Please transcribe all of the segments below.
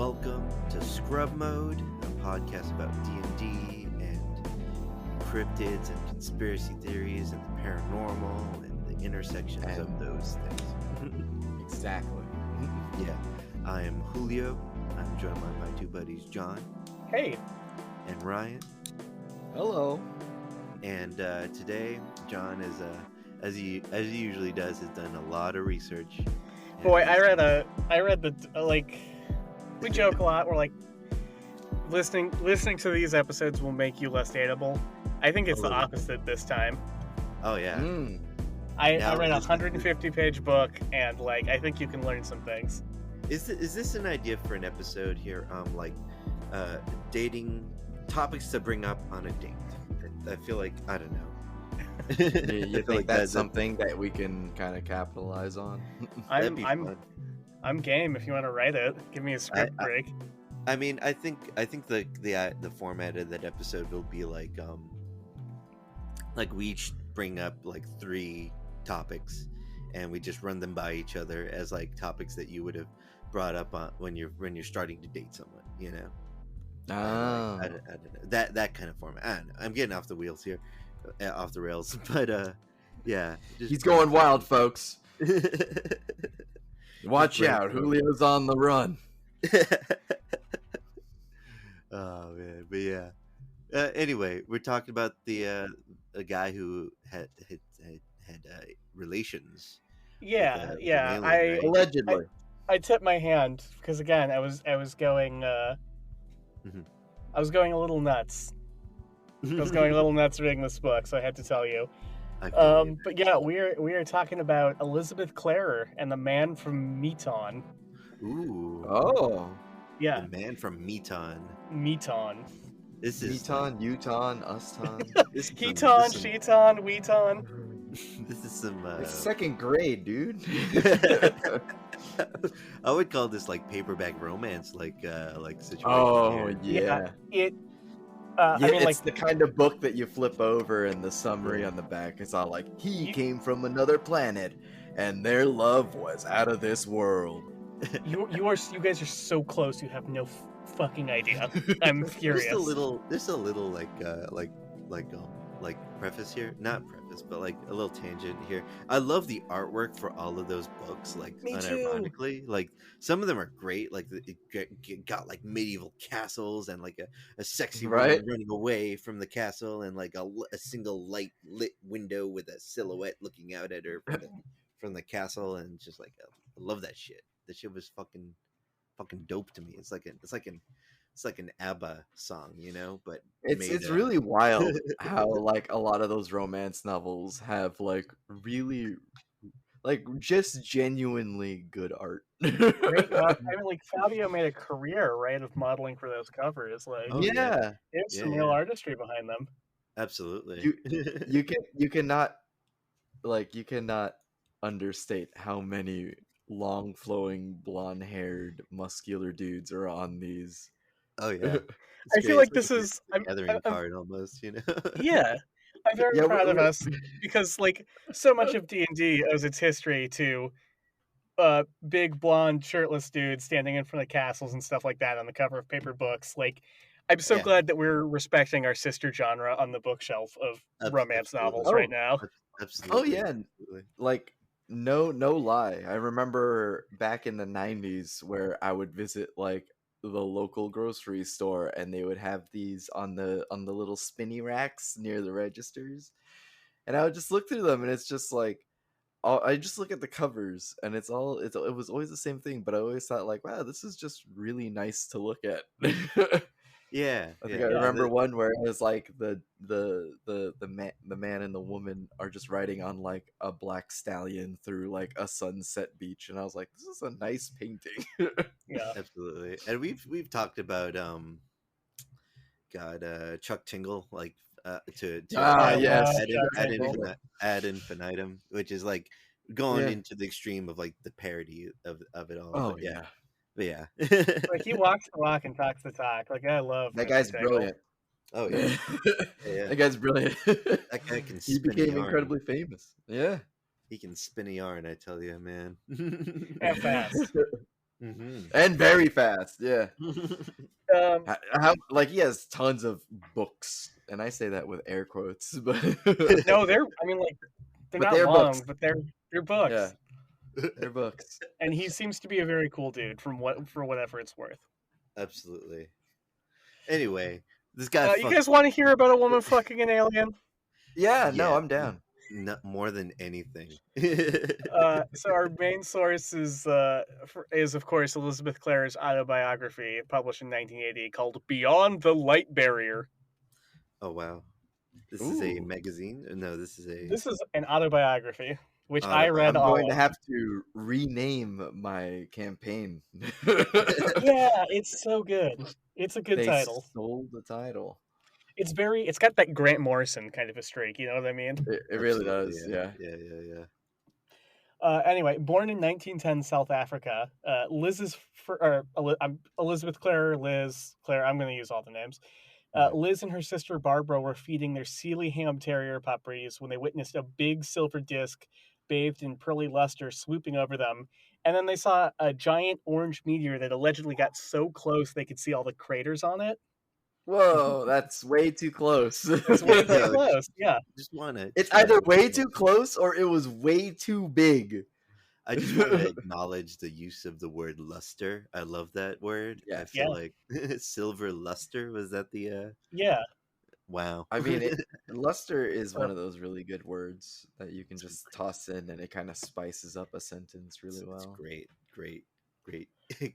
welcome to Scrub Mode, a podcast about D&D and cryptids and conspiracy theories and the paranormal and the intersections of those things. Exactly. Yeah, I am Julio. I'm joined by my two buddies, John. Hey. And Ryan. Hello. And today, John is, as he usually does, has done a lot of research. Boy, I read the we joke a lot. We're like, listening to these episodes will make you less dateable. I think it's the opposite this time. Oh yeah. I read a 150-page book, and I think you can learn some things. Is this an idea for an episode here? Dating topics to bring up on a date. I feel like I don't know. You think that's something that we can kind of capitalize on? I'm game if you want to write it. Give me a script break. I mean, I think the format of that episode will be like we each bring up like 3 topics, and we just run them by each other as like topics that you would have brought up on when you're starting to date someone, you know. I don't know. That kind of format. I don't know. I'm getting off the wheels here, off the rails, but yeah. He's going wild, folks. Watch out, Julio's on the run. Oh man, but yeah. Anyway, we're talking about a guy who had relations. Yeah, alien, right? Allegedly. I tipped my hand because again, I was going I was going a little nuts. I was going a little nuts reading this book, so I had to tell you. But yeah, we are talking about Elizabeth Clarer and the man from Meton. Ooh. Oh. Yeah. The man from Meton. Meton. This is Meton, Uton, Uston. Heton, Sheton, Weton. This is some It's second grade, dude. I would call this like paperback romance situation. Oh here. yeah. It's the kind of book that you flip over and the summary on the back is all like, he came from another planet and their love was out of this world. You guys are so close. You have no fucking idea. I'm furious. There's a little preface here, not preface, but like a little tangent here. I love the artwork for all of those books, like Me unironically. Like some of them are great. Like it got like medieval castles and like a sexy woman running away from the castle and like a single light lit window with a silhouette looking out at her from the castle, and just like I love that shit. That shit was fucking dope to me. It's like an ABBA song, you know, but it's really wild how like a lot of those romance novels have like really like just genuinely good art. Great, I mean, like Fabio made a career, right, of modeling for those covers. Like, yeah, there's some real artistry behind them. Absolutely. You cannot understate how many long flowing blonde haired muscular dudes are on these. Oh yeah, I feel like this is a gathering card almost, you know. Yeah, I'm very proud of us because like so much of D&D owes its history to big blonde shirtless dudes standing in front of castles and stuff like that on the cover of paper books. Like, I'm so glad that we're respecting our sister genre on the bookshelf of romance novels right now. Absolutely. Oh yeah, like no lie. I remember back in the 90s where I would visit like the local grocery store and they would have these on the little spinny racks near the registers, and I would just look through them and it's just like I just look at the covers and it was always the same thing, but I always thought like, wow, this is just really nice to look at. Yeah, I think I remember one where it was like the man and the woman are just riding on like a black stallion through like a sunset beach, and I was like, this is a nice painting. Yeah, absolutely. And we've talked about Chuck Tingle, like ad infinitum, which is like going into the extreme of like the parody of it all. Oh but yeah. But yeah, like he walks the walk and talks the talk. Like I love that guy's brilliant. Oh yeah, that guy's brilliant. That guy can. He became incredibly famous. Yeah, he can spin a yarn. I tell you, man. And fast. and very fast. Yeah. Um, Like he has tons of books, and I say that with air quotes, but no, I mean, like, they're but not they're long, books. but they're books. Yeah, they're books. And he seems to be a very cool dude for whatever it's worth. Absolutely. Anyway, this guy. You guys want to hear about a woman fucking an alien? Yeah, no, I'm down. Not more than anything. So our main source is of course Elizabeth Clare's autobiography, published in 1980, called "Beyond the Light Barrier." Oh wow, this is a magazine. No, this is an autobiography, which I read. I'm going to have to rename my campaign. Yeah, it's so good. It's a good title. They stole the title. It's got that Grant Morrison kind of a streak, you know what I mean? It really does, yeah. Anyway, born in 1910 South Africa, Elizabeth Clare, Liz Clare. I'm going to use all the names. Liz and her sister Barbara were feeding their Sealyham Terrier puppies when they witnessed a big silver disc bathed in pearly luster swooping over them. And then they saw a giant orange meteor that allegedly got so close they could see all the craters on it. Whoa, that's way too close. It's way too close, yeah. Just want to. It's either way too close or it was way too big. I just want to acknowledge the use of the word luster. I love that word. Yeah, I feel like silver luster. Was that the? Yeah. Wow. I mean, luster is one of those really good words that you can just toss in, and it kind of spices up a sentence really well. It's great.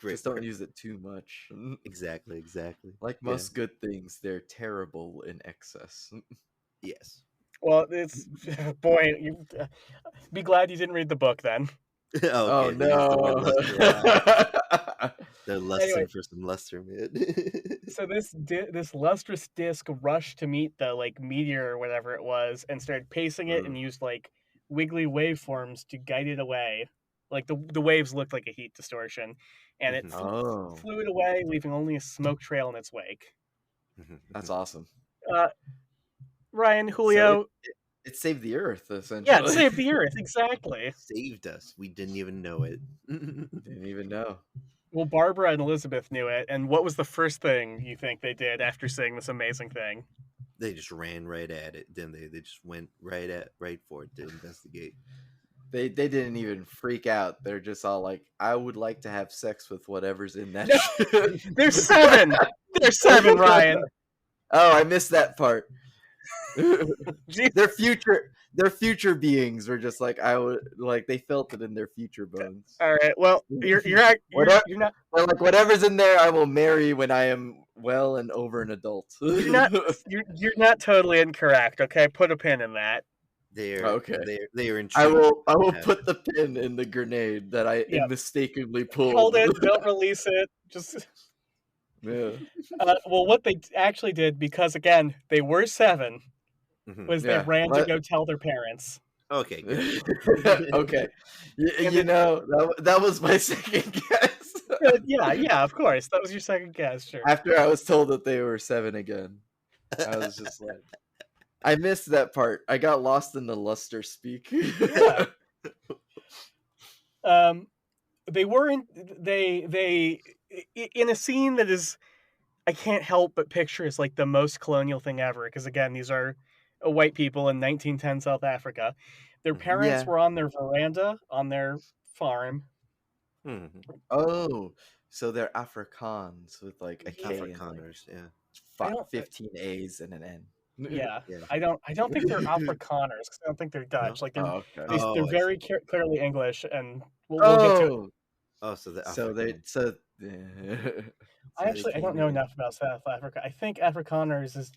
Just don't use it too much. Exactly. Like most good things, they're terrible in excess. Yes. Well, it's boy. Be glad you didn't read the book then. Oh no! They're lusting for some luster, man. So this lustrous disc rushed to meet the meteor or whatever it was, and started pacing it, and used wiggly waveforms to guide it away. Like the waves looked like a heat distortion, and it flew it away, leaving only a smoke trail in its wake. That's awesome. Ryan, Julio. So it saved the Earth, essentially. Yeah, it saved the Earth, exactly. Saved us. We didn't even know it. Didn't even know. Well, Barbara and Elizabeth knew it, and what was the first thing you think they did after seeing this amazing thing? They just ran right at it, didn't they? They just went right for it to investigate. They didn't even freak out. They're just all like, I would like to have sex with whatever's in that. There's 7. There's 7, Ryan. Oh, I missed that part. Their future beings were just like, they felt it in their future bones. All right. Well, you're not like, whatever's in there, I will marry when I am well and over an adult. You're not totally incorrect. Okay, put a pin in that. They are in. I will put the pin in the grenade that I mistakenly pulled. Hold it. Don't release it. Just. Yeah. Well, what they actually did, because again they were 7, was they ran to go tell their parents. Okay. Okay. You know, that was my second guess. Yeah, of course. That was your second guess, sure. After I was told that they were 7 again, I was just like, I missed that part. I got lost in the luster speak. Yeah. They were in a scene that is, I can't help but picture as like the most colonial thing ever, because again, these are white people in 1910 South Africa. Their parents were on their veranda on their farm. Oh, so they're Afrikaans with like a K. Afrikaners, and 15 A's and an N. Yeah. I don't think they're Afrikaners, because I don't think they're Dutch. Like they're very clearly English, and we'll get to it. Oh, so I don't know enough about South Africa. I think Afrikaners is